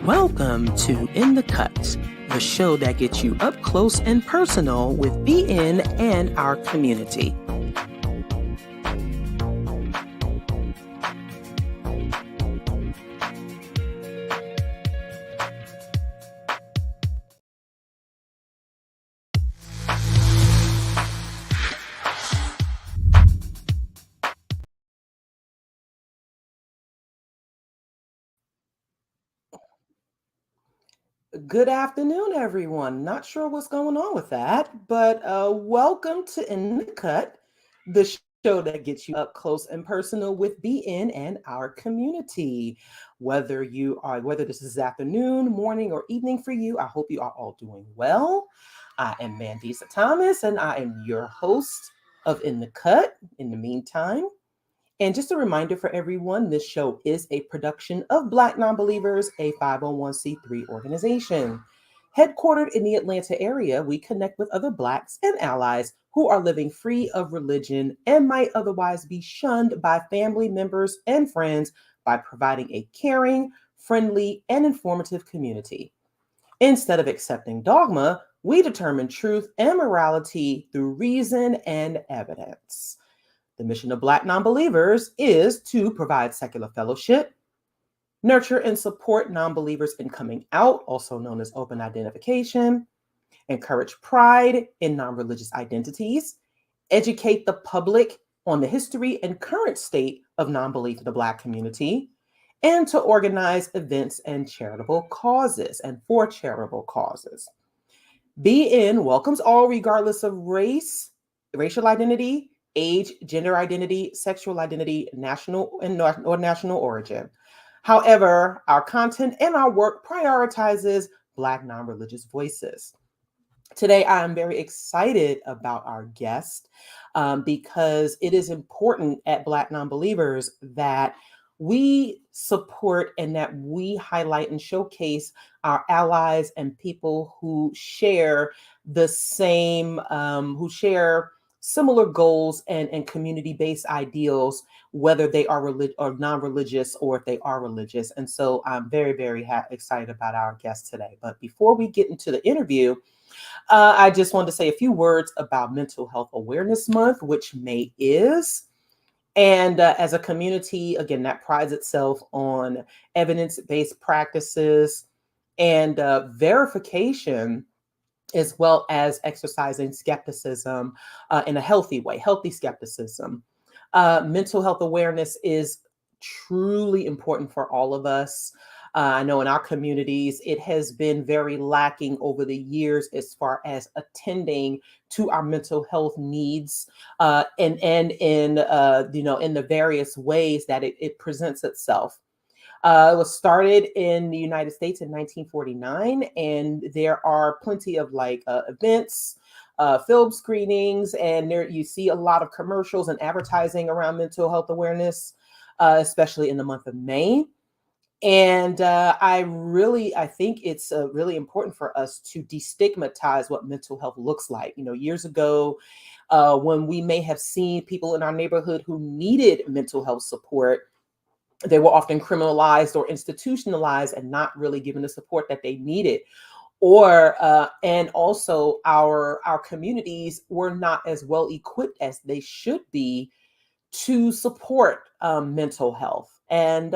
Welcome to In the Cut, the show that gets you up close and personal with BN and our community. Good afternoon, everyone. Not sure what's going on with that, but welcome to In the Cut, the show that gets you up close and personal with BN and our community. Whether this is afternoon, morning, or evening for you, I hope you are all doing well. I am Mandisa Thomas, and I am your host of In the Cut. In the meantime, and just a reminder for everyone, this show is a production of Black Nonbelievers, a 501c3 organization. Headquartered in the Atlanta area, we connect with other Blacks and allies who are living free of religion and might otherwise be shunned by family members and friends by providing a caring, friendly, and informative community. Instead of accepting dogma, we determine truth and morality through reason and evidence. The mission of Black Nonbelievers is to provide secular fellowship, nurture and support nonbelievers in coming out, also known as open identification, encourage pride in non-religious identities, educate the public on the history and current state of non-belief in the Black community, and to organize events and charitable causes and for charitable causes. BN welcomes all regardless of race, racial identity, age, gender identity, sexual identity, national or national origin. However, our content and our work prioritizes Black non-religious voices. Today, I am very excited about our guest because it is important at Black Nonbelievers that we support and that we highlight and showcase our allies and people who share the same, who share similar goals and community-based ideals, whether they are or non-religious or if they are religious. And so I'm very, very excited about our guest today. But before we get into the interview, I just wanted to say a few words about Mental Health Awareness Month, which May is. And as a community, again, that prides itself on evidence-based practices and verification, as well as exercising skepticism in a healthy way, healthy skepticism. Mental health awareness is truly important for all of us. I know in our communities, it has been very lacking over the years as far as attending to our mental health needs and in the various ways that it presents itself. It was started in the United States in 1949, and there are plenty of events, film screenings, and there you see a lot of commercials and advertising around mental health awareness, especially in the month of May. And I think it's really important for us to destigmatize what mental health looks like. You know, years ago, when we may have seen people in our neighborhood who needed mental health support, they were often criminalized or institutionalized and not really given the support that they needed. And also our communities were not as well equipped as they should be to support mental health. And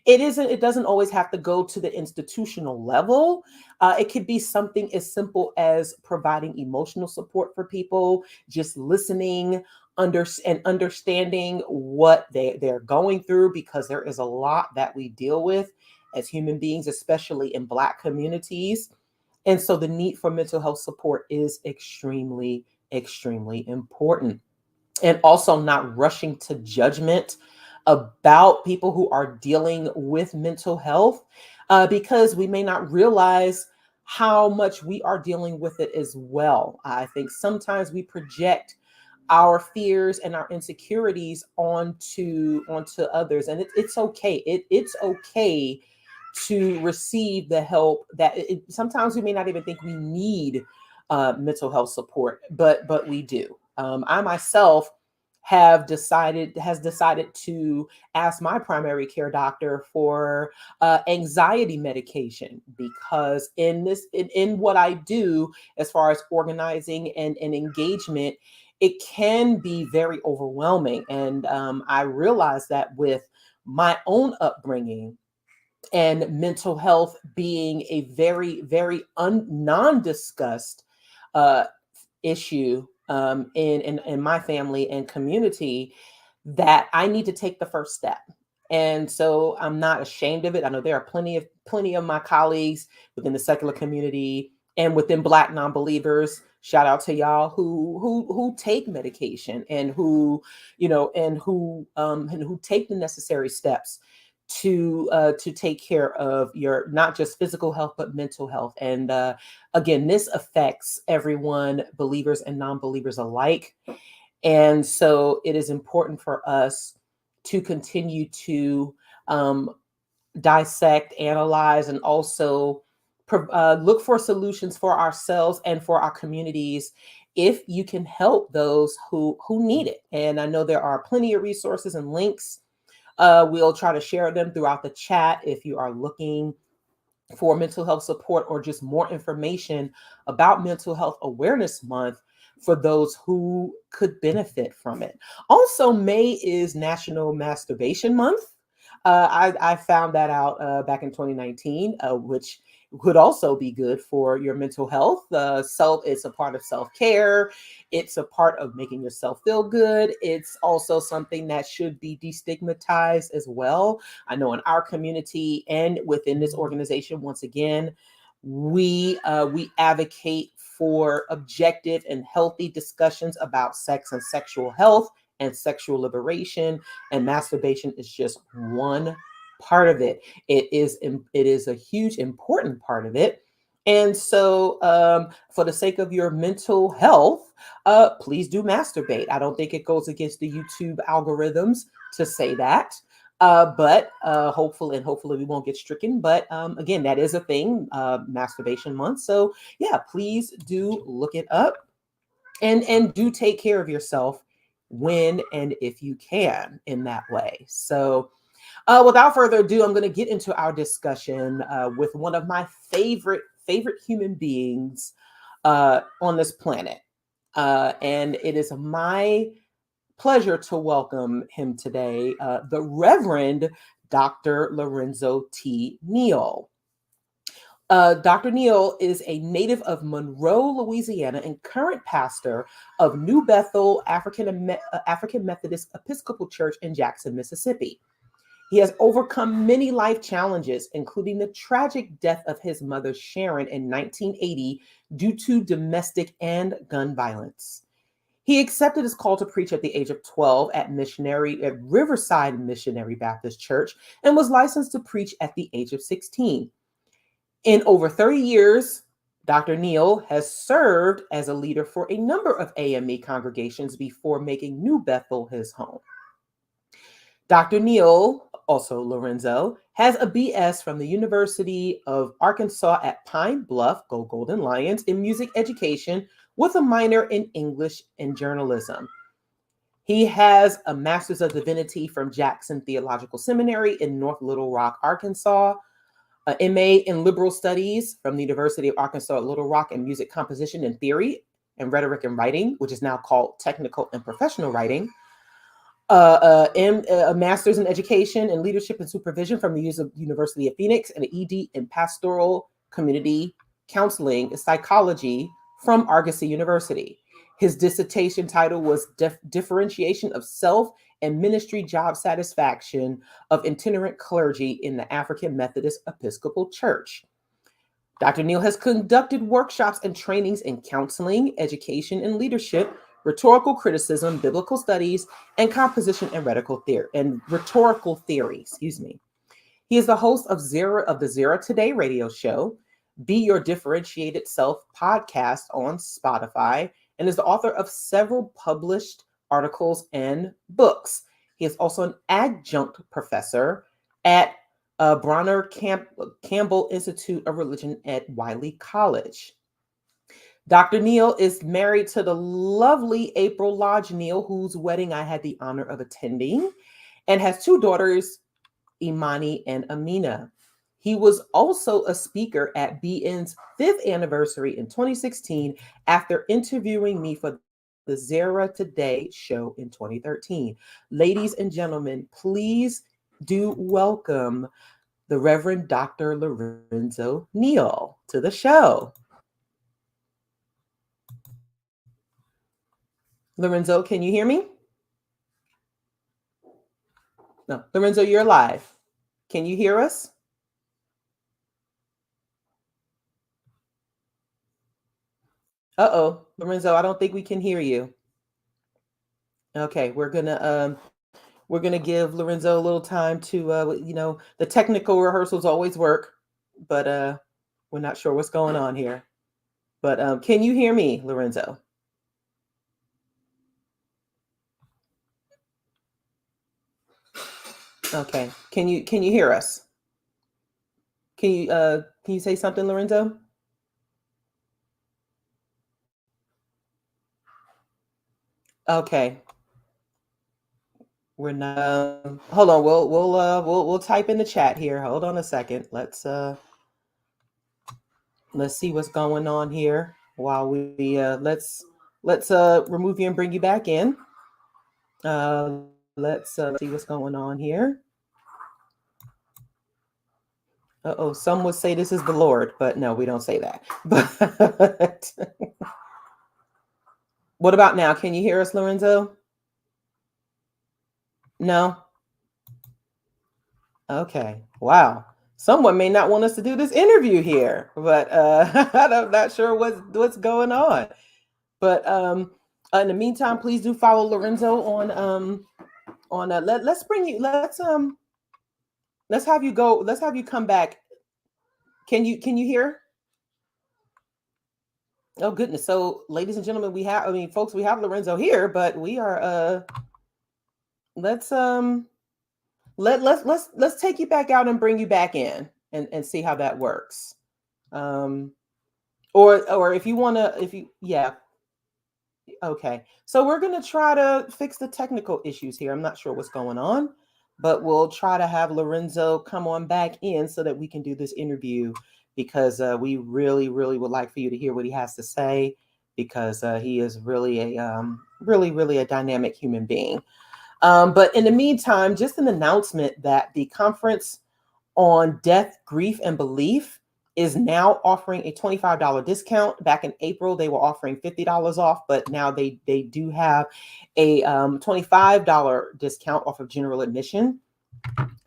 it doesn't always have to go to the institutional level. It could be something as simple as providing emotional support for people, just listening, understanding what they're going through, because there is a lot that we deal with as human beings, especially in Black communities. And so the need for mental health support is extremely, extremely important. And also not rushing to judgment about people who are dealing with mental health, because we may not realize how much we are dealing with it as well. I think sometimes we project our fears and our insecurities onto others, and it's okay. It's okay to receive the help that sometimes we may not even think we need mental health support, but we do. I myself has decided to ask my primary care doctor for anxiety medication, because in what I do as far as organizing and engagement, it can be very overwhelming. And I realized that with my own upbringing and mental health being a very, very non-discussed uh, issue in my family and community, that I need to take the first step. And so I'm not ashamed of it. I know there are plenty of my colleagues within the secular community and within Black non-believers. Shout out to y'all who take medication and who, and who take the necessary steps to take care of your not just physical health but mental health. And again, this affects everyone, believers and non-believers alike. And so it is important for us to continue to dissect, analyze, and also look for solutions for ourselves and for our communities, if you can help those who need it. And I know there are plenty of resources and links. We'll try to share them throughout the chat if you are looking for mental health support or just more information about Mental Health Awareness Month for those who could benefit from it. Also, May is National Masturbation Month. I found that out back in 2019, which could also be good for your mental health. It's a part of self-care. It's a part of making yourself feel good. It's also something that should be destigmatized as well. I know in our community and within this organization, once again, we advocate for objective and healthy discussions about sex and sexual health and sexual liberation, and masturbation is just one part of it. It is a huge important part of it. And so for the sake of your mental health, please do masturbate. I don't think it goes against the YouTube algorithms to say that. But hopefully we won't get stricken. But again, that is a thing, masturbation month. So yeah, please do look it up, and do take care of yourself when and if you can in that way. So without further ado, I'm going to get into our discussion with one of my favorite human beings on this planet. And it is my pleasure to welcome him today, the Reverend Dr. Lorenzo T. Neal. Dr. Neal is a native of Monroe, Louisiana, and current pastor of New Bethel African Methodist Episcopal Church in Jackson, Mississippi. He has overcome many life challenges, including the tragic death of his mother, Sharon, in 1980 due to domestic and gun violence. He accepted his call to preach at the age of 12 at Riverside Missionary Baptist Church, and was licensed to preach at the age of 16. In over 30 years, Dr. Neal has served as a leader for a number of AME congregations before making New Bethel his home. Dr. Neal, also Lorenzo, has a BS from the University of Arkansas at Pine Bluff, go Golden Lions, in music education with a minor in English and journalism. He has a Master's of Divinity from Jackson Theological Seminary in North Little Rock, Arkansas, an MA in Liberal Studies from the University of Arkansas at Little Rock in Music Composition and Theory and Rhetoric and Writing, which is now called Technical and Professional Writing. A Master's in Education and Leadership and Supervision from the University of Phoenix, and an ED in Pastoral Community Counseling and Psychology from Argosy University. His dissertation title was Differentiation of Self and Ministry Job Satisfaction of Itinerant Clergy in the African Methodist Episcopal Church. Dr. Neal has conducted workshops and trainings in counseling, education, and leadership, rhetorical criticism, biblical studies, and composition and rhetorical theory. He is the host of the Zera Today Radio Show, Be Your Differentiated Self podcast on Spotify, and is the author of several published articles and books. He is also an adjunct professor at Bronner Campbell Institute of Religion at Wiley College. Dr. Neal is married to the lovely April Lodge Neal, whose wedding I had the honor of attending, and has two daughters, Imani and Amina. He was also a speaker at BN's fifth anniversary in 2016 after interviewing me for the Zera Today show in 2013. Ladies and gentlemen, please do welcome the Reverend Dr. Lorenzo Neal to the show. Lorenzo, can you hear me? No, Lorenzo, you're live. Can you hear us? Uh-oh, Lorenzo, I don't think we can hear you. Okay, we're gonna give Lorenzo a little time to the technical rehearsals always work, but we're not sure what's going on here. But can you hear me, Lorenzo? Okay. Can you hear us? Can you say something, Lorenzo? Okay. We're not hold on, we'll type in the chat here. Hold on a second. Let's see what's going on here while we let's remove you and bring you back in. Let's see what's going on here. Uh-oh, some would say this is the Lord, but no, we don't say that. But what about now? Can you hear us, Lorenzo? No? Okay. Wow. Someone may not want us to do this interview here, but I'm not sure what's going on. But in the meantime, please do follow Lorenzo on let's bring you let's have you go, let's have you come back. Can you hear? Oh goodness. So ladies and gentlemen, folks, we have Lorenzo here, but we are let's let's take you back out and bring you back in and see how that works. Um or if you want to, if you yeah, okay. So we're going to try to fix the technical issues here. I'm not sure what's going on, but we'll try to have Lorenzo come on back in so that we can do this interview, because we really, really would like for you to hear what he has to say, because he is really really a dynamic human being. But in the meantime, just an announcement that the conference on death, grief, and belief is now offering a $25 discount. Back in April, they were offering $50 off, but now they do have a $25 discount off of general admission.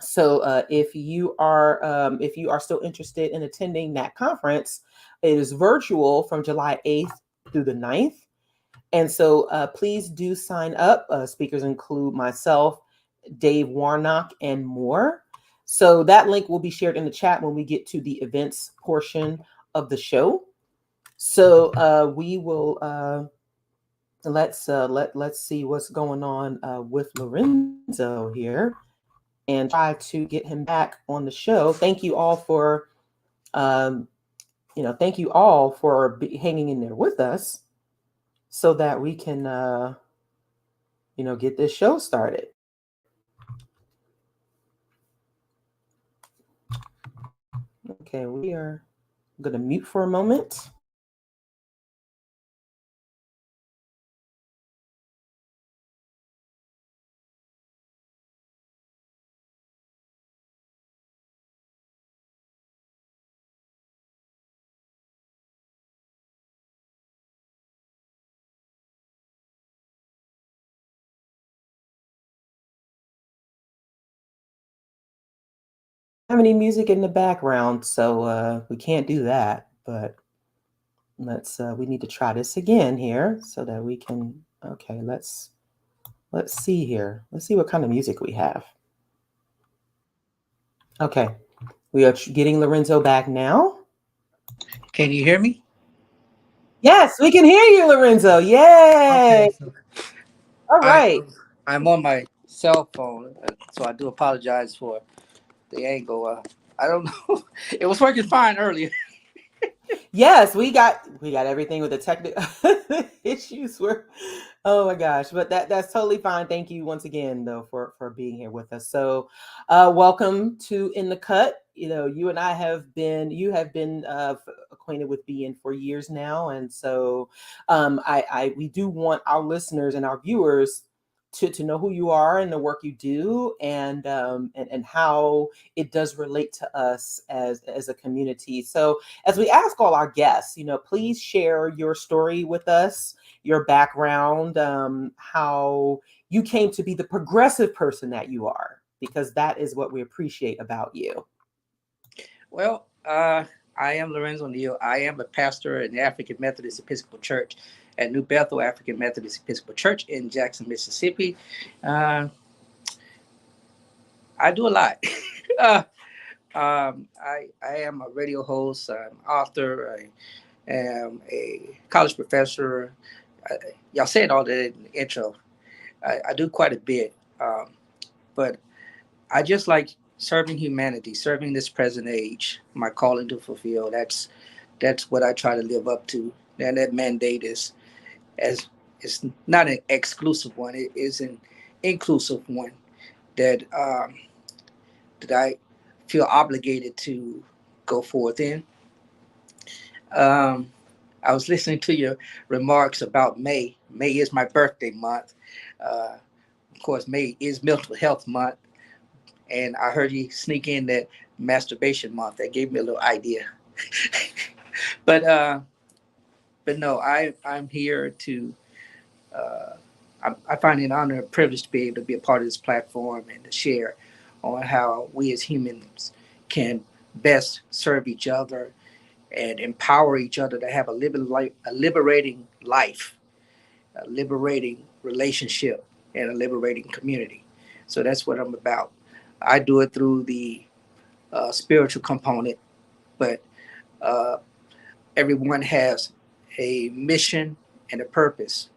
So if you are still interested in attending that conference, it is virtual from July 8th through the 9th. And so please do sign up. Speakers include myself, Dave Warnock, and more. So that link will be shared in the chat when we get to the events portion of the show. So we will let's see what's going on with Lorenzo here and try to get him back on the show. Thank you all for hanging in there with us so that we can get this show started. Okay, we are going to mute for a moment. Have any music in the background, so we can't do that, but we need to try this again here so that we can. Okay, let's see here. Let's see what kind of music we have. Okay, we are getting Lorenzo back now. Can you hear me? Yes, we can hear you, Lorenzo. Yay! Okay, all right. I'm on my cell phone, so I do apologize for the angle. I don't know. It was working fine earlier. Yes, we got everything with the technical issues. Were, oh my gosh, but that's totally fine. Thank you once again though for being here with us. So, welcome to In the Cut. You know, you have been acquainted with Being for years now, and so we do want our listeners and our viewers to know who you are and the work you do, and how it does relate to us as a community. So as we ask all our guests, please share your story with us, your background, how you came to be the progressive person that you are, because that is what we appreciate about you. Well, I am Lorenzo Neal. I am a pastor in the African Methodist Episcopal Church at New Bethel African Methodist Episcopal Church in Jackson, Mississippi. Uh, I do a lot. I am a radio host, I'm author, I am a college professor. Y'all said all that in the intro. I do quite a bit, but I just like serving humanity, serving this present age. My calling to fulfill. That's what I try to live up to. And that mandate is as it's not an exclusive one. It is an inclusive one that that I feel obligated to go forth in. Um, I was listening to your remarks about May. May is my birthday month. Of course, May is Mental Health Month, and I heard you sneak in that masturbation month. That gave me a little idea. but uh, but no, I'm here to. Uh, I find it an honor and privilege to be able to be a part of this platform and to share on how we as humans can best serve each other and empower each other to have a liberating life, a liberating relationship, and a liberating community. So that's what I'm about. I do it through the spiritual component, but uh, everyone has a mission and a purpose.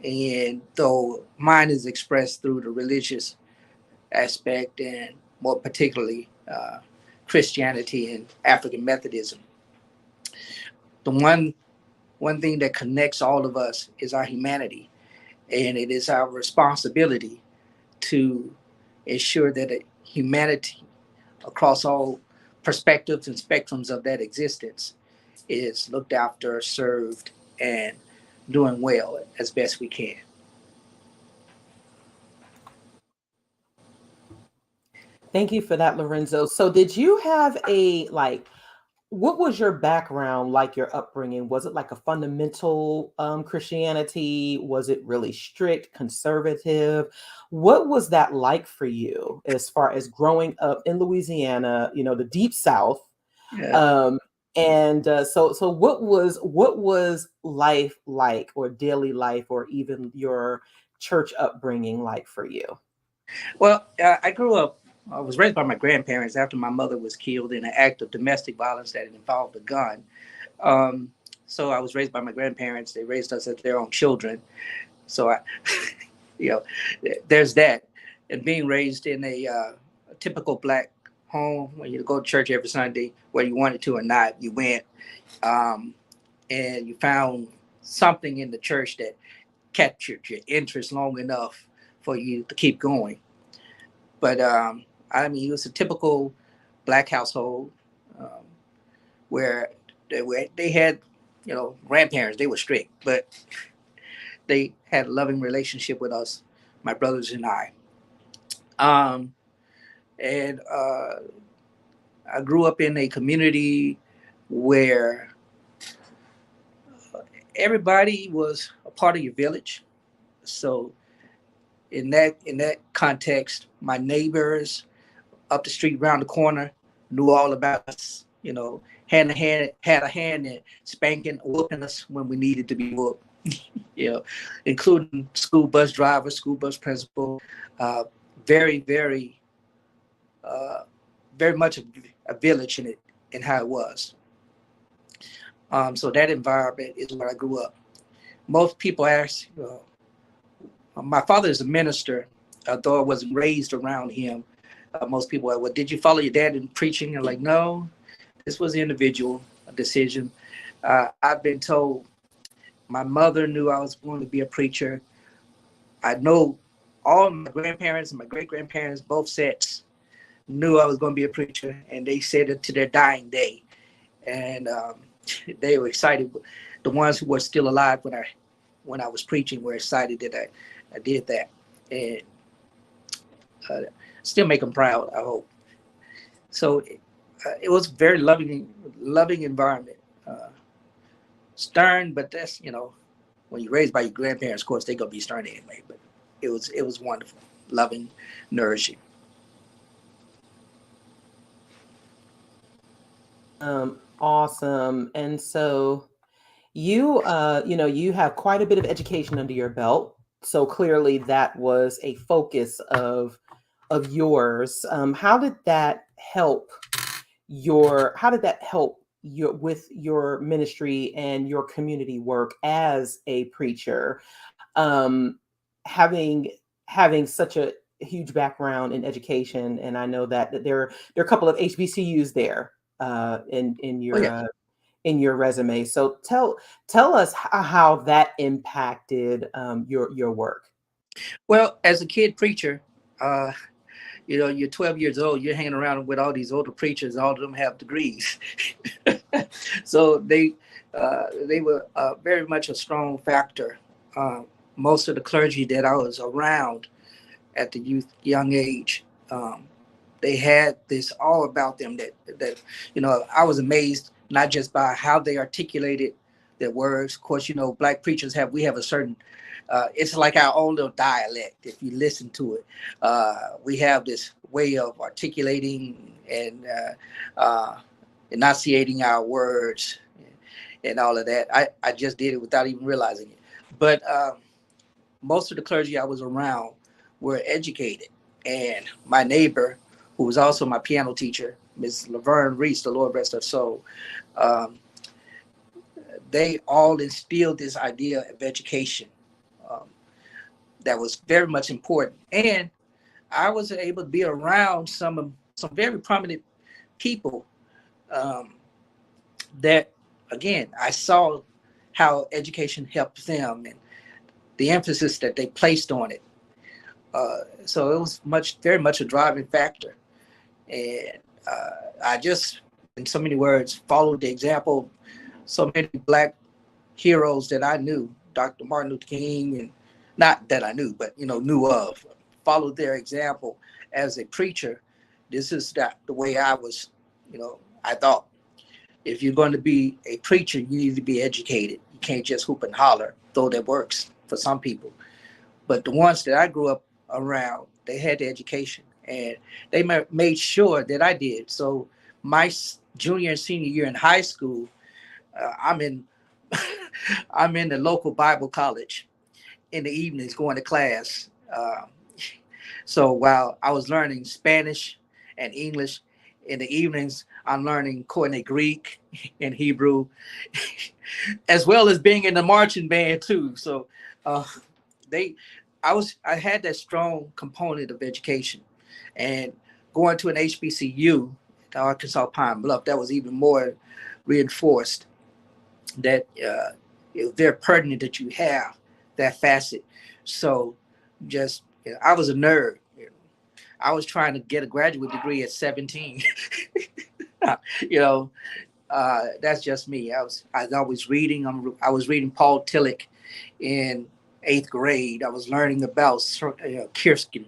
And though mine is expressed through the religious aspect and more particularly Christianity and African Methodism, the one thing that connects all of us is our humanity, and it is our responsibility to ensure that humanity across all perspectives and spectrums of that existence is looked after, served, and doing well as best we can. Thank you for that, Lorenzo. So did you have what was your background, like your upbringing? Was it like a fundamental Christianity? Was it really strict, conservative? What was that like for you as far as growing up in Louisiana, the deep South? Yeah. Um, and what was life like, or daily life, or even your church upbringing like for you? Well, I grew up. I was raised by my grandparents after my mother was killed in an act of domestic violence that involved a gun. Um, so I was raised by my grandparents. They raised us as their own children. So you know, there's that. And being raised in a typical black home, when you go to church every Sunday, whether you wanted to or not, you went, um, and you found something in the church that captured your interest long enough for you to keep going. But I mean, it was a typical black household um, where they had, grandparents. They were strict, but they had a loving relationship with us, my brothers and I. Um, and I grew up in a community where everybody was a part of your village. So in that context, my neighbors up the street, around the corner, knew all about us. Had a hand in spanking, whooping us when we needed to be whooped. you know, Including school bus drivers, school bus principal. Uh, very, very, uh, very much a village in it, in how it was. So that environment is where I grew up. Most people ask, my father is a minister, though I wasn't raised around him. Most people are, well, did you follow your dad in preaching? And like, no, this was individual. decision. I've been told my mother knew I was going to be a preacher. I know all my grandparents and my great grandparents, both sets, knew I was going to be a preacher, and they said it to their dying day. And they were excited. The ones who were still alive when I was preaching were excited that I did that, and still make them proud, I hope. So it was a very loving environment. Stern, but that's, when you're raised by your grandparents, of course they're gonna be stern anyway. But it was wonderful, loving, nourishing. Awesome. And so you have quite a bit of education under your belt. So clearly that was a focus of yours. How did that help with your ministry and your community work as a preacher? Having such a huge background in education, and I know that there are a couple of HBCUs there in Oh your yeah. in your resume. So tell us how that impacted your work. Well, as a kid preacher, uh, you're 12 years old. You're hanging around with all these older preachers. All of them have degrees, so they were very much a strong factor. Most of the clergy that I was around at the young age, they had this all about them that I was amazed not just by how they articulated their words. Of course, black preachers we have a certain it's like our own little dialect. If you listen to it, we have this way of articulating and enunciating our words and all of that. I just did it without even realizing it. But most of the clergy I was around were educated. And my neighbor, who was also my piano teacher, Miss Laverne Reese, the Lord rest her soul, um, they all instilled this idea of education um, that was very much important. And I was able to be around some very prominent people um, that, again, I saw how education helped them and the emphasis that they placed on it. So it was very much a driving factor. And I just, in so many words, followed the example of so many black heroes that I knew, Dr. Martin Luther King, and not that I knew, but knew of, followed their example as a preacher. This is the way I was, I thought, if you're going to be a preacher, you need to be educated. You can't just hoop and holler, though that works for some people. But the ones that I grew up around, they had the education, and they made sure that I did. So my junior and senior year in high school, I'm in I'm in the local Bible college in the evenings going to class. So while I was learning Spanish and English in the evenings, I'm learning Koine Greek and Hebrew, as well as being in the marching band too. So uh, they, I had that strong component of education, and going to an HBCU, the Arkansas Pine Bluff, that was even more reinforced. That it was very pertinent that you have that facet. So just I was a nerd. I was trying to get a graduate degree at 17. you know, that's just me. I was always reading. I was reading Paul Tillich in 8th grade. I was learning about Kirsten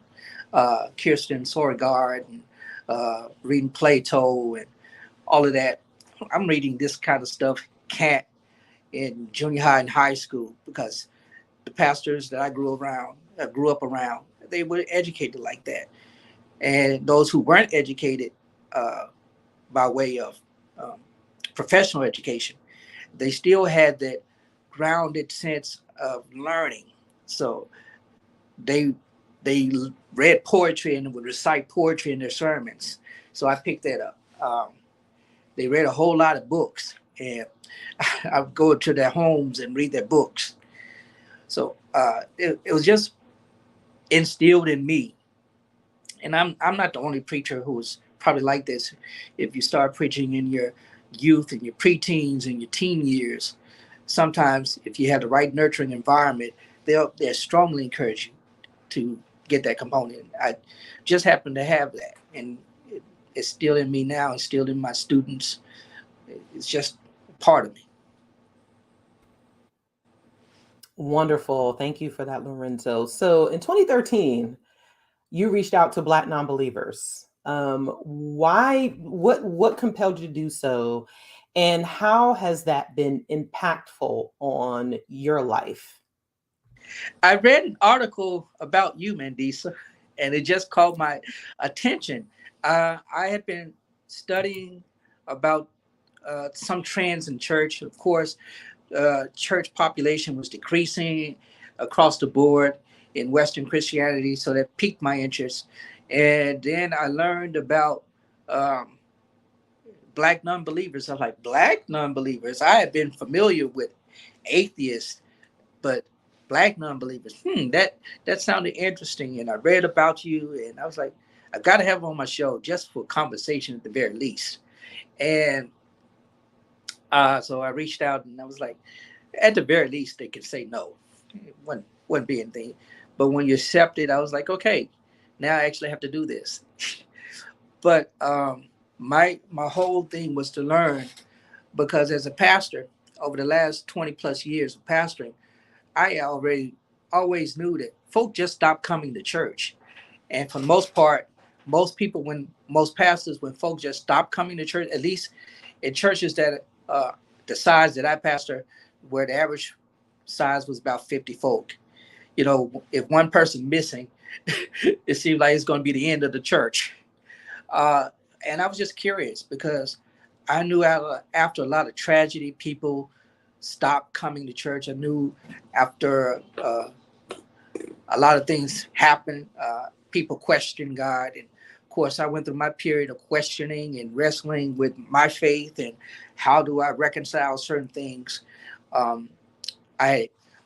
Kierkegaard, and reading Plato and all of that. I'm reading this kind of stuff, Kant, in junior high and high school, because the pastors that I grew up around, they were educated like that. And those who weren't educated by way of um, professional education, they still had that grounded sense of learning. So they they read poetry and would recite poetry in their sermons. So I picked that up. They read a whole lot of books, and I would go to their homes and read their books. So it was just instilled in me. And I'm not the only preacher who was probably like this. If you start preaching in your youth and your preteens and your teen years, sometimes if you have the right nurturing environment, they'll strongly encourage you to get that component. I just happen to have that, and it's still in me now. It's still in my students. It's just part of me. Wonderful. Thank you for that, Lorenzo. So in 2013, you reached out to Black non-believers. Why? What compelled you to do so, and how has that been impactful on your life? I read an article about you, Mandisa, and it just caught my attention. I had been studying about some trends in church. Of course, church population was decreasing across the board in Western Christianity, so that piqued my interest. And then I learned about um, Black non-believers. I was like, Black non-believers? I had been familiar with atheists, but Black non-believers, that sounded interesting. And I read about you, and I was like, I got to have him on my show just for conversation at the very least. And so I reached out, and I was like, at the very least, they could say no. It wouldn't be anything. But when you accept it, I was like, okay, now I actually have to do this. But my whole thing was to learn, because as a pastor, over the last 20 plus years of pastoring, I always knew that folk just stopped coming to church. And for the most part, most pastors, when folk just stop coming to church, at least in churches that the size that I pastor, where the average size was about 50 folk. You know, if one person missing, it seemed like it's going to be the end of the church. Uh, and I was just curious because I knew after a lot of tragedy, people stopped coming to church. I knew after a lot of things happened, people questioned God. And of course, I went through my period of questioning and wrestling with my faith and how do I reconcile certain things. Um,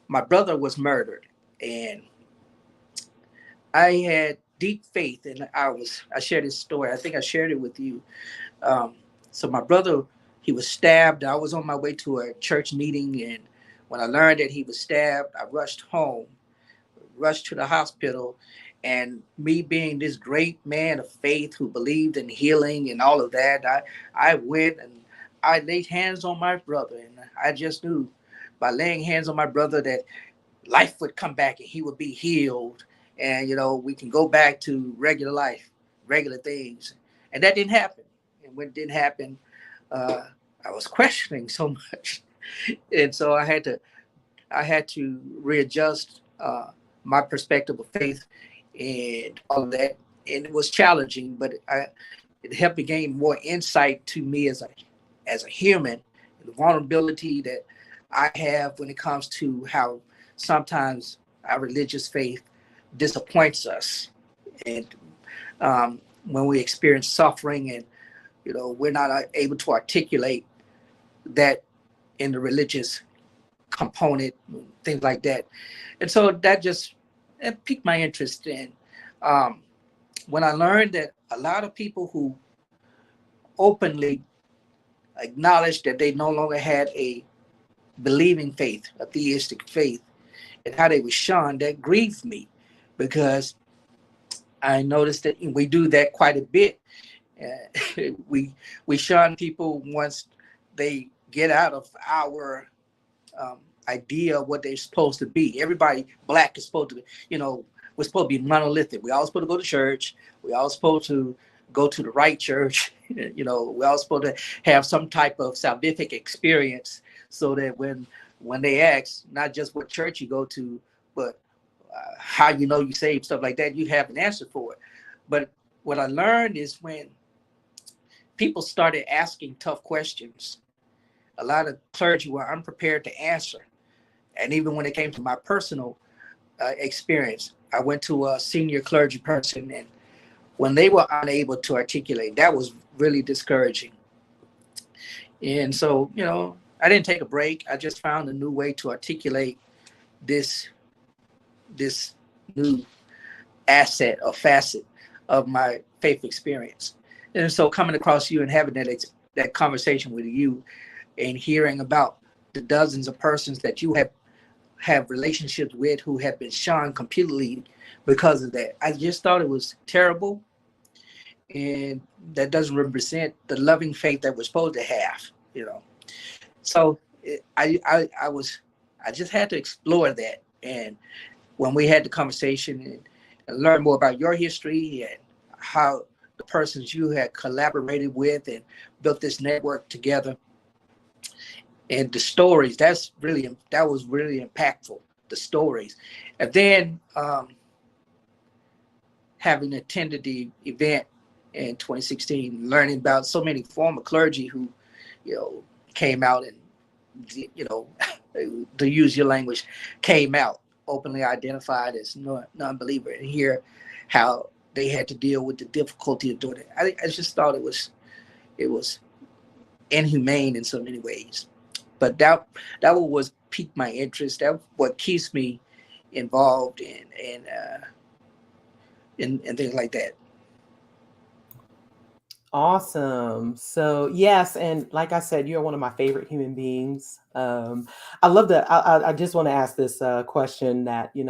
my brother was murdered, and I had deep faith, and I shared this story. I think I shared it with you. Um, so my brother, he was stabbed. I was on my way to a church meeting, and when I learned that he was stabbed, I rushed home, rushed to the hospital. And me being this great man of faith who believed in healing and all of that, I went and I laid hands on my brother. And I just knew by laying hands on my brother that life would come back and he would be healed. And, we can go back to regular life, regular things. And that didn't happen. And when it didn't happen, uh, I was questioning so much. And so I had to readjust my perspective of faith and all of that. And it was challenging, but it helped me gain more insight to me as a human, the vulnerability that I have when it comes to how sometimes our religious faith disappoints us, and when we experience suffering, and we're not able to articulate that in the religious component, things like that. And so that just it piqued my interest in when I learned that a lot of people who openly acknowledged that they no longer had a believing faith, a theistic faith, and how they were shunned, that grieved me, because I noticed that we do that quite a bit. We shun people once they get out of our um, idea of what they're supposed to be. Everybody Black is supposed to be, we're supposed to be monolithic. We all supposed to go to church. We all supposed to go to the right church. We all supposed to have some type of salvific experience, so that when they ask not just what church you go to, but how you saved, stuff like that, you have an answer for it. But what I learned is when people started asking tough questions, a lot of clergy were unprepared to answer. And even when it came to my personal experience, I went to a senior clergy person, and when they were unable to articulate, that was really discouraging. And so, I didn't take a break. I just found a new way to articulate this this new asset or facet of my faith experience. And so coming across you and having that that conversation with you and hearing about the dozens of persons that you have relationships with who have been shunned completely because of that. I just thought it was terrible, and that doesn't represent the loving faith that we're supposed to have, you know. So I just had to explore that, and when we had the conversation and learn more about your history and how the persons you had collaborated with and built this network together, and the stories, that was really impactful, the stories. And then having attended the event in 2016, learning about so many former clergy who, you know, came out and, you know, to use your language, came out openly identified as non-believer, and hear how they had to deal with the difficulty of doing it. I just thought it was inhumane in so many ways. But that was piqued my interest. That what keeps me involved in things like that. Awesome. So yes, and like I said, you're one of my favorite human beings. I love that. I just want to ask this question that we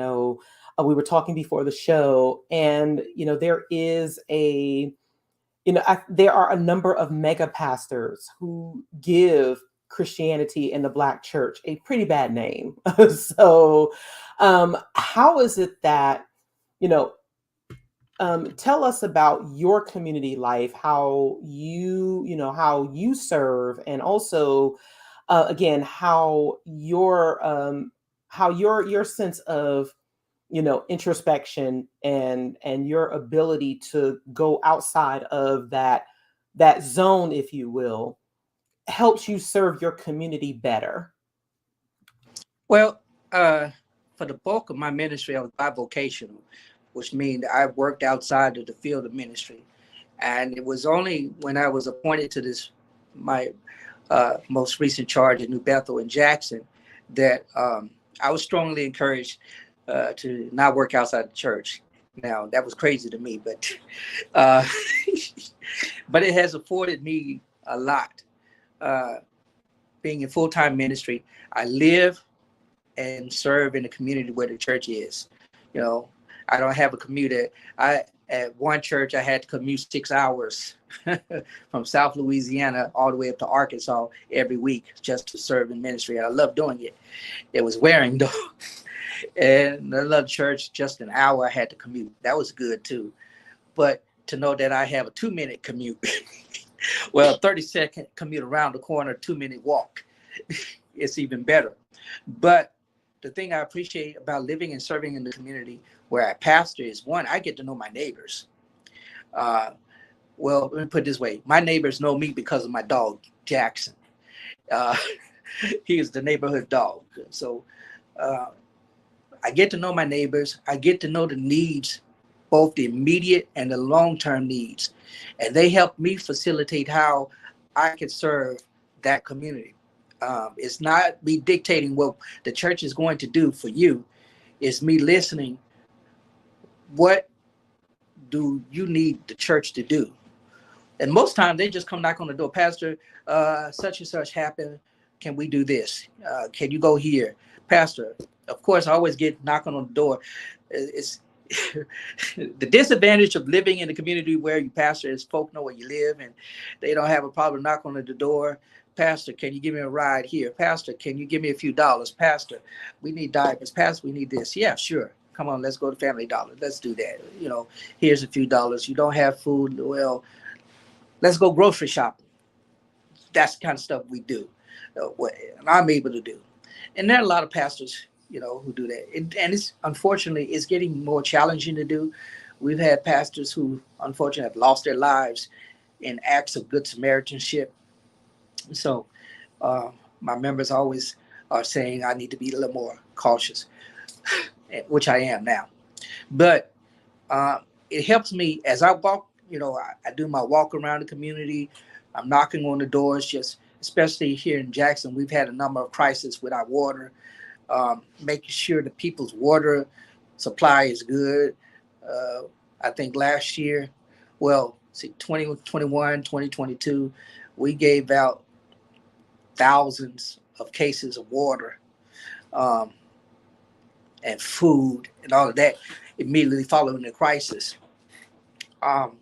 were talking before the show, and there is there are a number of mega pastors who give Christianity and the Black church a pretty bad name. So, how is it that you know? Tell us about your community life, how how you serve, and also, again, how your sense of introspection and your ability to go outside of that zone, if you will, helps you serve your community better. Well, for the bulk of my ministry, I was bivocational, which means I worked outside of the field of ministry. And it was only when I was appointed to my most recent charge at New Bethel in Jackson, that I was strongly encouraged to not work outside the church. Now, that was crazy to me, but uh, but it has afforded me a lot. Uh, Being in full-time ministry, I live and serve in the community where the church is. You know, I don't have a commute. At one church, I had to commute 6 hours from South Louisiana all the way up to Arkansas every week just to serve in ministry. And I love doing it. It was wearing though. And another church, just an hour I had to commute. That was good too. But to know that I have a 2-minute commute, well, 30-second commute around the corner, 2-minute walk, it's even better. But the thing I appreciate about living and serving in the community where I pastor is, one, I get to know my neighbors. Well, let me put it this way. My neighbors know me because of my dog, Jackson. Uh, he is the neighborhood dog. So I get to know my neighbors. I get to know the needs, both the immediate and the long-term needs. And they help me facilitate how I can serve that community. It's not me dictating what the church is going to do for you. It's me listening. What do you need the church to do? And most times they just come knock on the door. Pastor, such and such happened. Can we do this? Can you go here? Pastor, of course, I always get knocking on the door. It's the disadvantage of living in a community where you pastor is folk know where you live and they don't have a problem knocking on the door. Pastor, can you give me a ride here? Pastor, can you give me a few dollars? Pastor, we need diapers. Pastor, we need this. Yeah, sure. Come on, let's go to Family Dollar. Let's do that. You know, here's a few dollars. You don't have food. Well, let's go grocery shopping. That's the kind of stuff we do. And I'm able to do. And there are a lot of pastors, who do that. And it's unfortunately, it's getting more challenging to do. We've had pastors who unfortunately have lost their lives in acts of good Samaritanship. So my members always are saying I need to be a little more cautious, which I am now. But it helps me as I walk. I do my walk around the community. I'm knocking on the doors, just especially here in Jackson. We've had a number of crises with our water, making sure the people's water supply is good. I think last year, 2021, 2022, We gave out thousands of cases of water, um, and food and all of that immediately following the crisis. Um,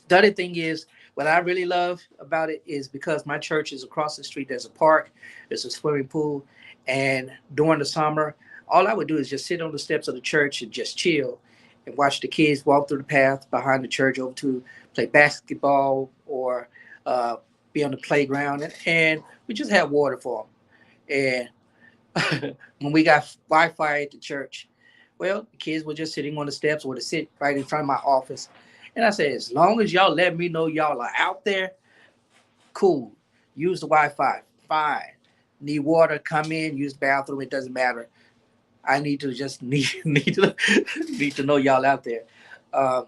the other thing is, what I really love about it is because my church is across the street. There's a park, there's a swimming pool, and during the summer, all I would do is just sit on the steps of the church and just chill and watch the kids walk through the path behind the church over to play basketball or uh, be on the playground, and we just have water for them. And when we got Wi-Fi at the church, well, the kids were just sitting on the steps or to sit right in front of my office. And I said, as long as y'all let me know y'all are out there, cool. Use the Wi-Fi, fine. Need water, come in, use the bathroom, it doesn't matter. I need to just need to know y'all out there. Um,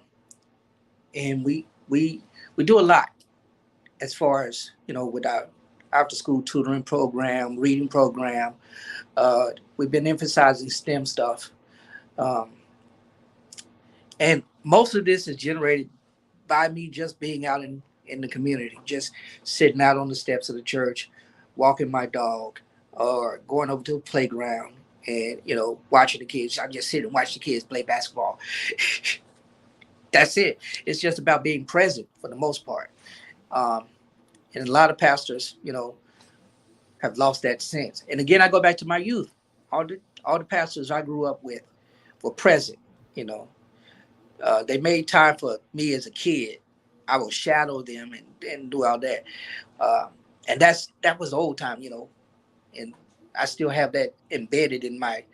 and we do a lot as far as, with our after school tutoring program, reading program. We've been emphasizing STEM stuff. Um, and most of this is generated by me just being out in the community, just sitting out on the steps of the church, walking my dog, or going over to a playground and, watching the kids. I just sit and watch the kids play basketball. That's it. It's just about being present for the most part. Um, and a lot of pastors, have lost that sense. And again, I go back to my youth. All the pastors I grew up with were present. You know, they made time for me as a kid. I would shadow them and do all that. Uh, and that was the old time, and I still have that embedded in my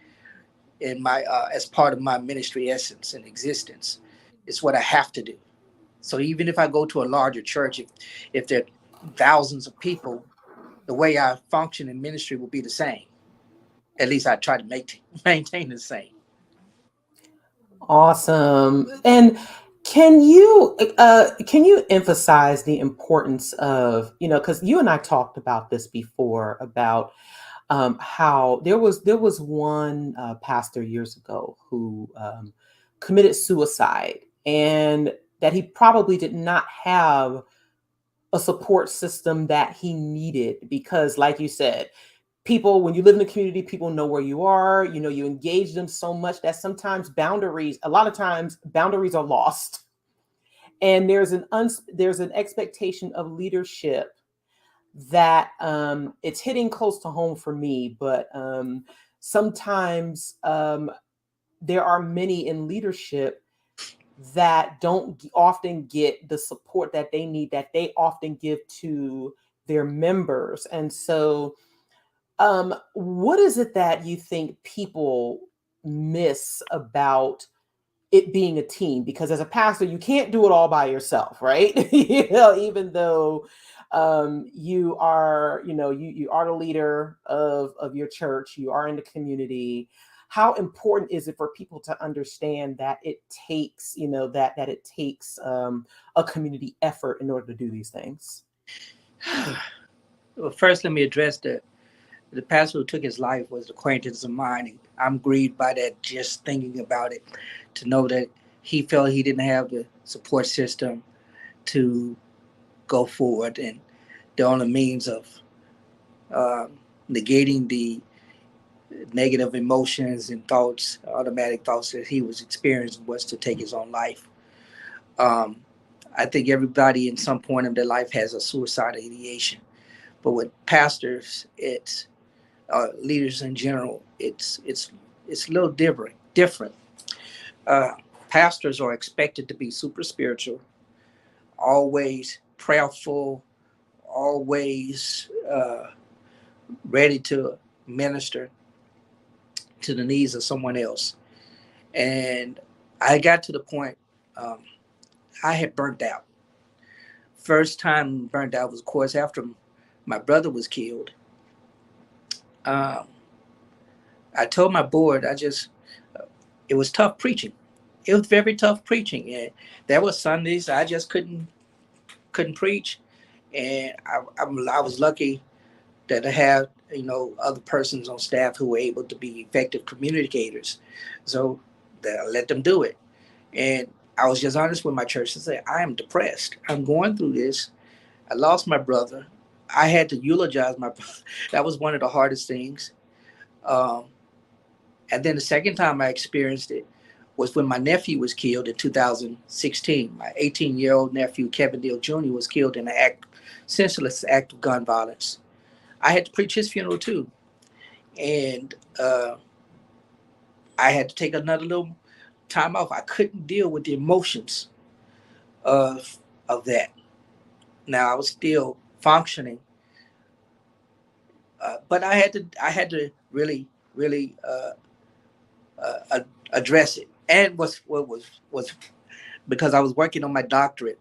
as part of my ministry essence and existence. It's what I have to do. So even if I go to a larger church, if there are thousands of people, the way I function in ministry will be the same. At least I try to maintain the same. Awesome. And can you emphasize the importance of, because you and I talked about this before about how there was one pastor years ago who committed suicide, and that he probably did not have a support system that he needed because, like you said, people, when you live in the community, people know where you are. You engage them so much that sometimes a lot of times boundaries are lost, and there's an expectation of leadership that it's hitting close to home for me. But sometimes there are many in leadership that don't often get the support that they need, that they often give to their members. And so what is it that you think people miss about it being a team? Because as a pastor, you can't do it all by yourself, right? Even though you are the leader of your church, you are in the community. How important is it for people to understand that it takes, that it takes a community effort in order to do these things? Well, first, let me address the pastor who took his life was an acquaintance of mine. And I'm grieved by that, just thinking about it, to know that he felt he didn't have the support system to go forward. And the only means of uh, negating the negative emotions and thoughts, automatic thoughts that he was experiencing was to take his own life. Um, I think everybody in some point of their life has a suicidal ideation. But with pastors, it's leaders in general, it's a little different. Different. Uh, Pastors are expected to be super spiritual, always prayerful, always ready to minister to the needs of someone else. And I got to the point um, I had burnt out. First time burnt out was, of course, after my brother was killed. Um, I told my board, it was tough preaching. It was very tough preaching. And there were Sundays I just couldn't preach. And I was lucky that I had, other persons on staff who were able to be effective communicators. So that I let them do it. And I was just honest with my church and said, I am depressed. I'm going through this. I lost my brother. I had to eulogize my brother. That was one of the hardest things. Um, and then the second time I experienced it was when my nephew was killed in 2016. My 18-year-old nephew, Kevin Neal Jr., was killed in an senseless act of gun violence. I had to preach his funeral too. And I had to take another little time off. I couldn't deal with the emotions of that. Now I was still functioning, but I had to really address it. And was because I was working on my doctorate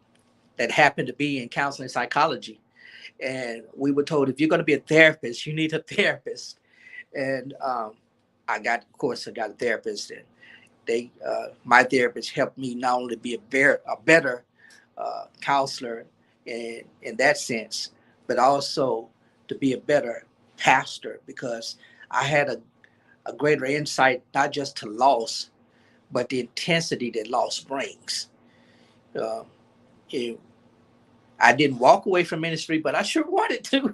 that happened to be in counseling psychology, and we were told if you're going to be a therapist, you need a therapist. And of course, I got a therapist, and my therapist helped me not only be a better counselor in that sense, but also to be a better pastor, because I had a greater insight, not just to loss, but the intensity that loss brings. Uh, it, I didn't walk away from ministry, but I sure wanted to.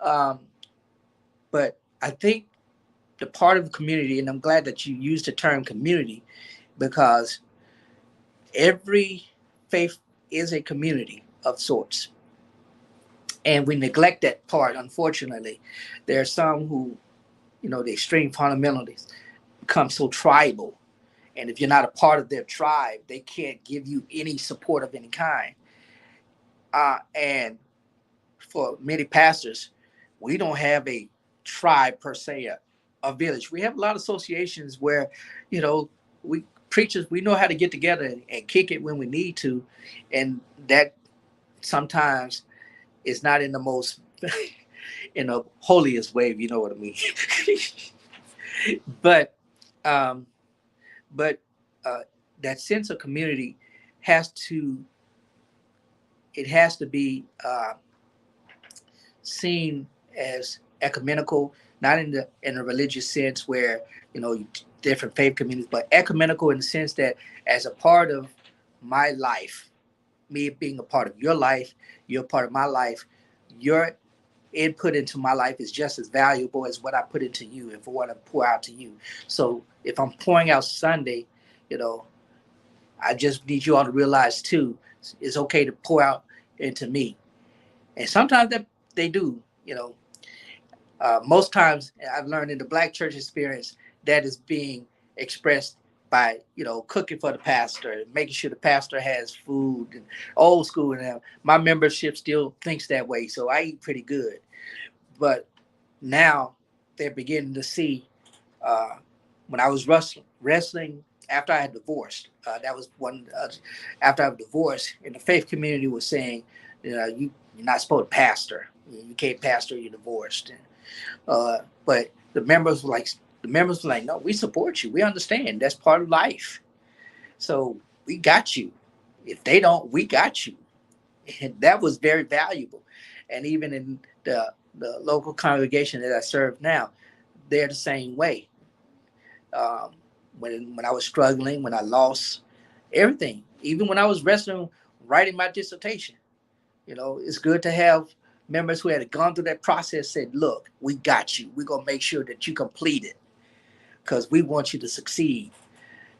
um, but I think the part of the community, and I'm glad that you used the term community, because every faith is a community of sorts. And we neglect that part, unfortunately. There are some who, the extreme fundamentalists become so tribal. And if you're not a part of their tribe, they can't give you any support of any kind. And for many pastors, we don't have a tribe per se, a village. We have a lot of associations where, we preachers, we know how to get together and kick it when we need to. And that sometimes is not in the most, in the holiest way, if you know what I mean. But, um, but that sense of community has to, it has to be seen as ecumenical, not in a religious sense where different faith communities, but ecumenical in the sense that as a part of my life, me being a part of your life, you're a part of my life, your input into my life is just as valuable as what I put into you and for what I pour out to you. So if I'm pouring out Sunday, I just need you all to realize too, it's okay to pour out into me. And sometimes that they do, most times I've learned in the Black church experience that is being expressed by, cooking for the pastor, making sure the pastor has food, and old school. And my membership still thinks that way. So I eat pretty good. But now they're beginning to see, when I was wrestling after I had divorced, that was one, after I was divorced, and the faith community was saying, you're not supposed to pastor. You can't pastor, you're divorced. But the members were like, no, we support you. We understand that's part of life. So we got you. If they don't, we got you. And that was very valuable. And even in the local congregation that I serve now, they're the same way. When I was struggling, when I lost everything, even when I was wrestling, writing my dissertation, it's good to have members who had gone through that process said, look, we got you. We're going to make sure that you complete it because we want you to succeed.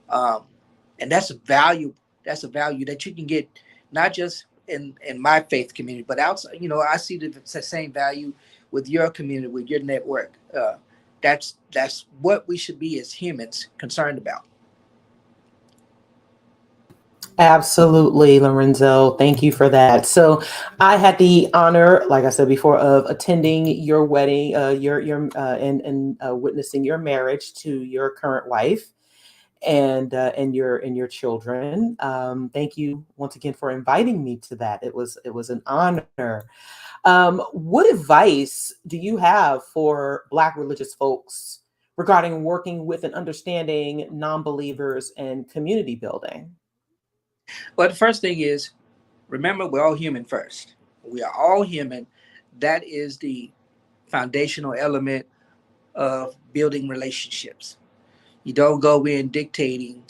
And that's a value. That's a value that you can get not just in my faith community, but outside. I see the same value with your community, with your network. That's what we should be as humans concerned about. Absolutely, Lorenzo. Thank you for that. So, I had the honor, like I said before, of attending your wedding, and witnessing your marriage to your current wife, and your children. Thank you once again for inviting me to that. It was an honor. What advice do you have for Black religious folks regarding working with and understanding non-believers and community building? But the first thing is, remember, we're all human first. We are all human. That is the foundational element of building relationships. You don't go in dictating,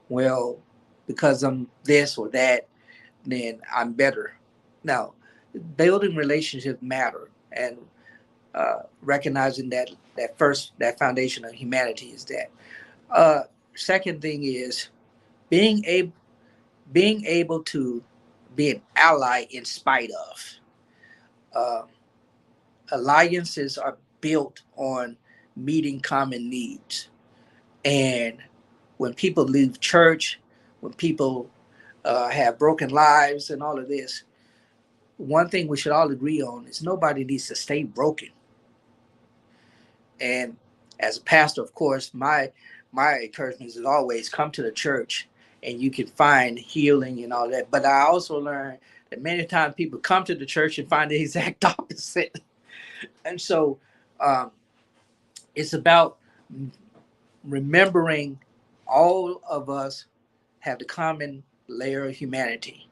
well, because I'm this or that, then I'm better. Now, building relationships matter, and recognizing that foundation of humanity is that. Second thing is being able to be an ally in spite of. Uh, Alliances are built on meeting common needs, and when people leave church, when people have broken lives and all of this, one thing we should all agree on is nobody needs to stay broken. And as a pastor, of course, my encouragement is always come to the church and you can find healing and all that. But I also learned that many times people come to the church and find the exact opposite. And so um, it's about remembering all of us have the common layer of humanity.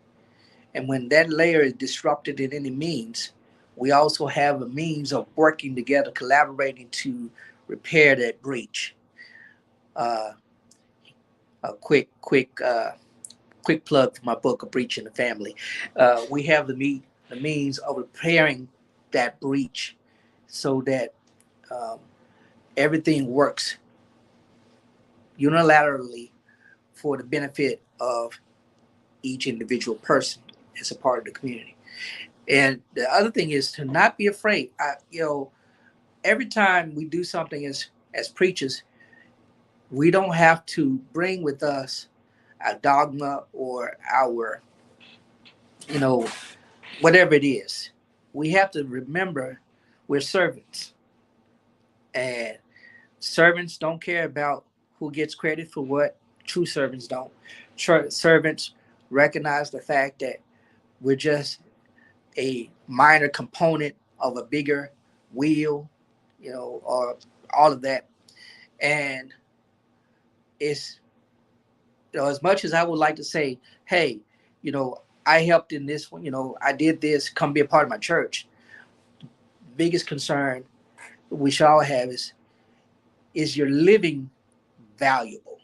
And when that layer is disrupted in any means, we also have a means of working together, collaborating to repair that breach. Uh, a quick plug for my book, A Breach in the Family. We have the means of repairing that breach so that um, everything works unilaterally for the benefit of each individual person as a part of the community. And the other thing is to not be afraid. Every time we do something as preachers, we don't have to bring with us our dogma or our, you know, whatever it is. We have to remember we're servants, and servants don't care about who gets credit for what. True servants don't. True servants recognize the fact that we're just a minor component of a bigger wheel, or all of that. And it's, as much as I would like to say, hey, I helped in this one, I did this, come be a part of my church. Biggest concern we should all have is your living valuable?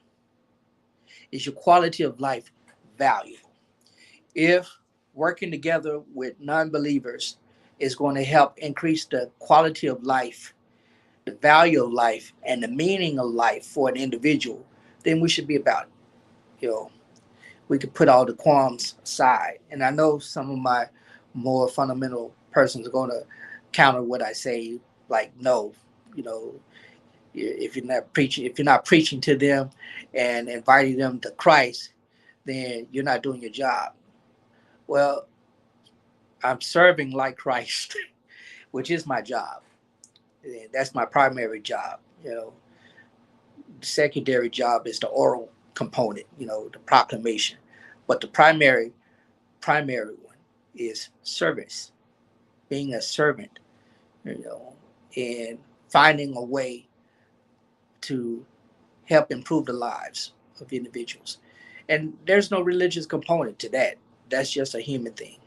Is your quality of life valuable? If working together with non-believers is going to help increase the quality of life, the value of life, and the meaning of life for an individual, then we should be about it. We could put all the qualms aside. And I know some of my more fundamental persons are going to counter what I say, like, no, you know, if you're not preaching to them and inviting them to Christ, then you're not doing your job. Well, I'm serving like Christ, which is my job. That's my primary job. The secondary job is the oral component, the proclamation. But the primary one is service, being a servant, and finding a way to help improve the lives of individuals. And there's no religious component to that. That's just a human thing.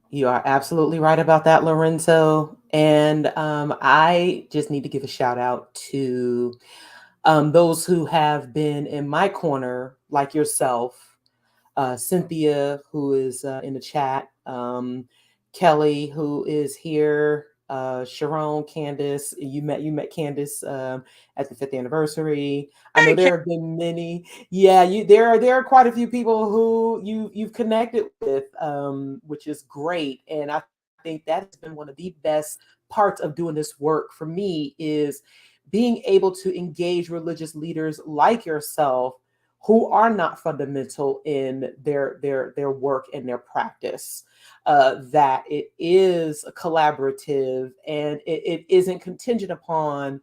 You are absolutely right about that, Lorenzo. And I just need to give a shout out to those who have been in my corner, like yourself, Cynthia, who is in the chat, Kelly, who is here, Sharon, Candace. You met Candace at the 5th anniversary. I know Hey, there have been many. Yeah, there are quite a few people who you've connected with, which is great, and I think that has been one of the best parts of doing this work for me is being able to engage religious leaders like yourself who are not fundamental in their work and their practice. That it is a collaborative and it isn't contingent upon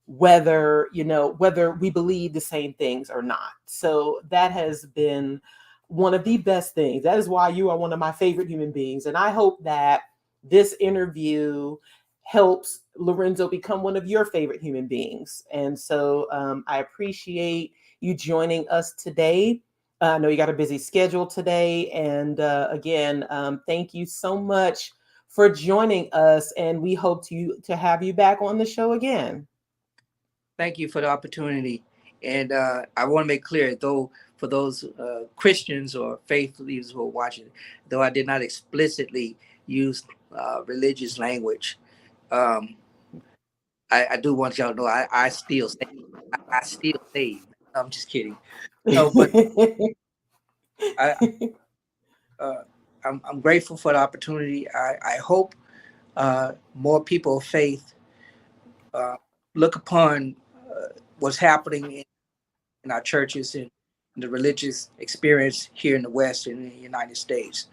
whether we believe the same things or not. So that has been one of the best things. That is why you are one of my favorite human beings, and I hope that this interview helps Lorenzo become one of your favorite human beings. And so I appreciate you joining us today. I know you got a busy schedule today, and again, thank you so much for joining us, and we hope to have you back on the show again. thank you for the opportunity. And I want to make clear, though, for those Christians or faith leaders who are watching, though I did not explicitly use religious language, um, I do want y'all to know I still say I still save. I'm just kidding. No, but I I'm grateful for the opportunity. I hope more people of faith uh, look upon what's happening in our churches and the religious experience here in the West and in the United States,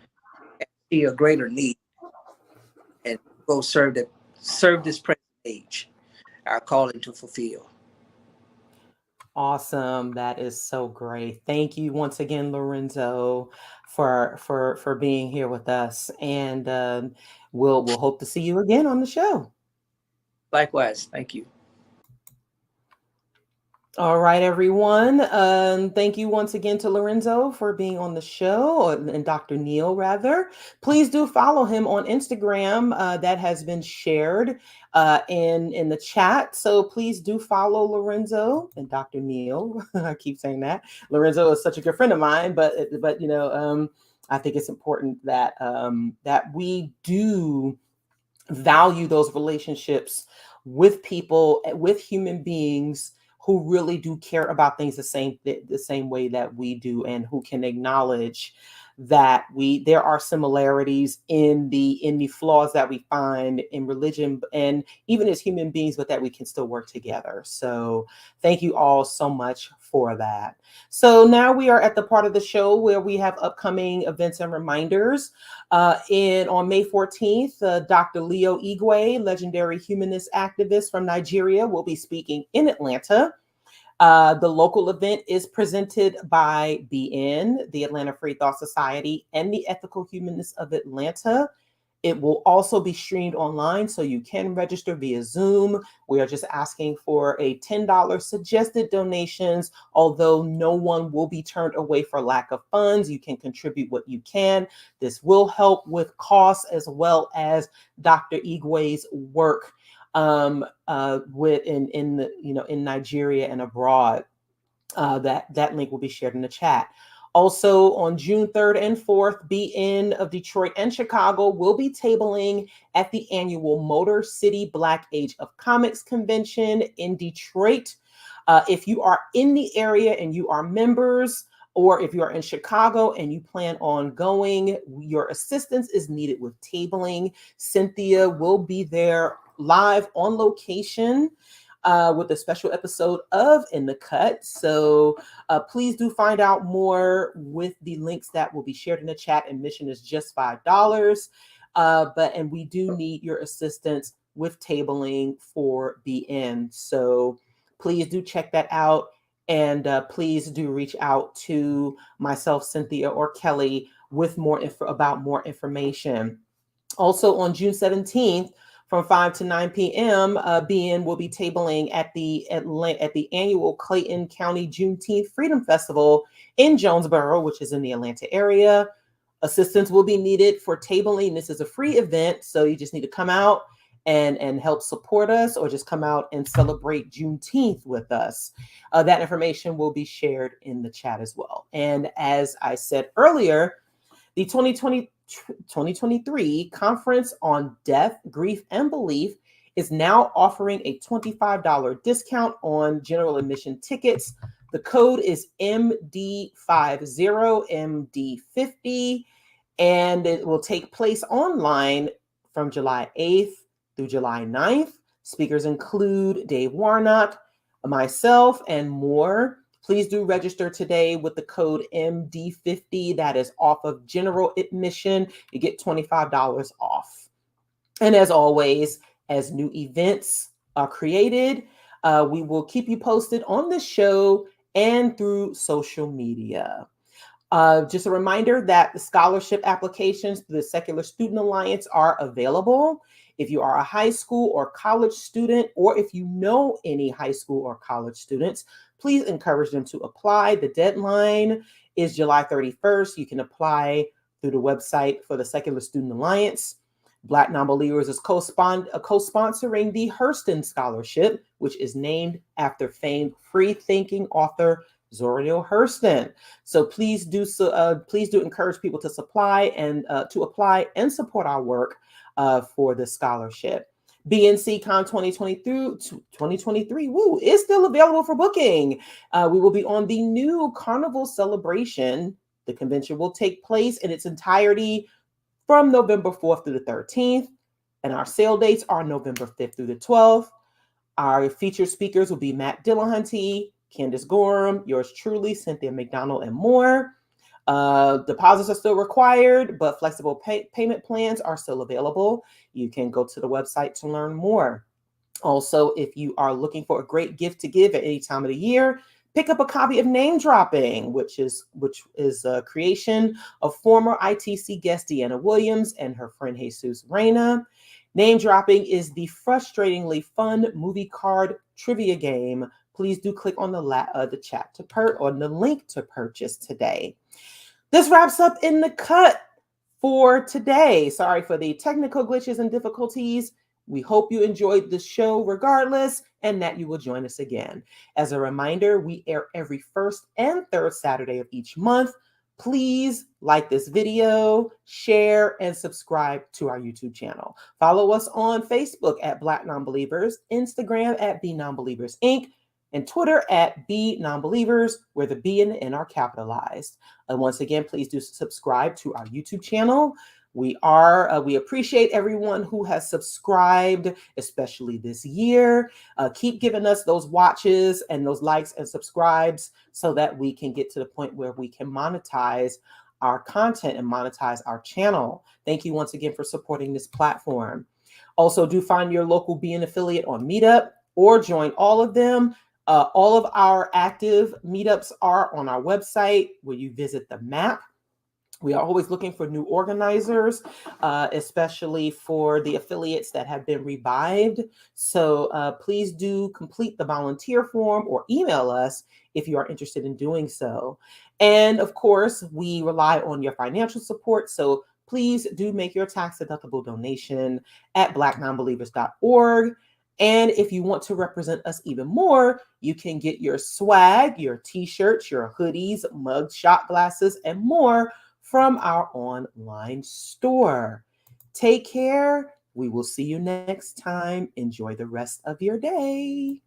and see a greater need and go serve this present age, our calling to fulfill. Awesome. That is so great. Thank you once again, Lorenzo, for being here with us. And we'll hope to see you again on the show. Likewise, thank you. All right, everyone. Thank you once again to Lorenzo for being on the show, and Dr. Neal, rather. Please do follow him on Instagram. That has been shared in the chat. So please do follow Lorenzo and Dr. Neal. I keep saying that. Lorenzo is such a good friend of mine, but I think it's important that that we do value those relationships with people, with human beings who really do care about things the same way that we do, and who can acknowledge that there are similarities in the flaws that we find in religion and even as human beings, but that we can still work together. So thank you all so much for that. So now we are at the part of the show where we have upcoming events and reminders. On May 14th, Dr. Leo Igwe, legendary humanist activist from Nigeria, will be speaking in Atlanta. The local event is presented by BN, the Atlanta Free Thought Society, and the Ethical Humanists of Atlanta. It will also be streamed online, so you can register via Zoom. We are just asking for a $10 suggested donations, although no one will be turned away for lack of funds. You can contribute what you can. This will help with costs as well as Dr. Igwe's work in Nigeria and abroad. That link will be shared in the chat. Also, on June 3rd and 4th, BN of Detroit and Chicago will be tabling at the annual Motor City Black Age of Comics Convention in Detroit. If you are in the area and you are members, or if you are in Chicago and you plan on going, your assistance is needed with tabling. Cynthia will be there live on location with a special episode of In the Cut. So please do find out more with the links that will be shared in the chat. Admission is just $5. And we do need your assistance with tabling for BN. So please do check that out. And please do reach out to myself, Cynthia, or Kelly with more information. Also on June 17th, from 5 to 9 p.m., BN will be tabling at the annual Clayton County Juneteenth Freedom Festival in Jonesboro, which is in the Atlanta area. Assistance will be needed for tabling. This is a free event, so you just need to come out and help support us, or just come out and celebrate Juneteenth with us. That information will be shared in the chat as well. And as I said earlier, the 2023 Conference on Death, Grief, and Belief is now offering a $25 discount on general admission tickets. The code is MD50, MD50, and it will take place online from July 8th through July 9th. Speakers include Dave Warnock, myself, and more. Please do register today with the code MD50. That is off of general admission. You get $25 off. And as always, as new events are created, we will keep you posted on the show and through social media. Just a reminder that the scholarship applications through the Secular Student Alliance are available. If you are a high school or college student, or if you know any high school or college students, please encourage them to apply. The deadline is July 31st. You can apply through the website for the Secular Student Alliance. Black Nonbelievers is co-sponsoring the Hurston Scholarship, which is named after famed free-thinking author Zora Hurston. So please do encourage people to apply and support our work for the scholarship. BNCCon 2023 is still available for booking. We will be on the new Carnival celebration. The convention will take place in its entirety from November 4th through the 13th, and our sale dates are November 5th through the 12th. Our featured speakers will be Matt Dillahunty, Candace Gorham, yours truly, Cynthia McDonald, and more. Deposits are still required, but flexible payment plans are still available. You can go to the website to learn more. Also, if you are looking for a great gift to give at any time of the year, pick up a copy of Name Dropping, which is a creation of former ITC guest Deanna Williams and her friend Jesus Reyna. Name Dropping is the frustratingly fun movie card trivia game. Please do click on the link to purchase today. This wraps up In the Cut for today. Sorry for the technical glitches and difficulties. We hope you enjoyed the show regardless, and that you will join us again. As a reminder, we air every first and third Saturday of each month. Please like this video, share, and subscribe to our YouTube channel. Follow us on Facebook at Black Nonbelievers, Instagram at B Nonbelievers Inc., and Twitter at B Nonbelievers, where the B and the N are capitalized. And once again, please do subscribe to our YouTube channel. We appreciate everyone who has subscribed, especially this year. Keep giving us those watches and those likes and subscribes so that we can get to the point where we can monetize our content and monetize our channel. Thank you once again for supporting this platform. Also, do find your local BN affiliate on Meetup or join all of them. All of our active meetups are on our website where you visit the map. We are always looking for new organizers, especially for the affiliates that have been revived. So please do complete the volunteer form or email us if you are interested in doing so. And of course, we rely on your financial support. So please do make your tax-deductible donation at blacknonbelievers.org. And if you want to represent us even more, you can get your swag, your t-shirts, your hoodies, mugs, shot glasses, and more from our online store. Take care. We will see you next time. Enjoy the rest of your day.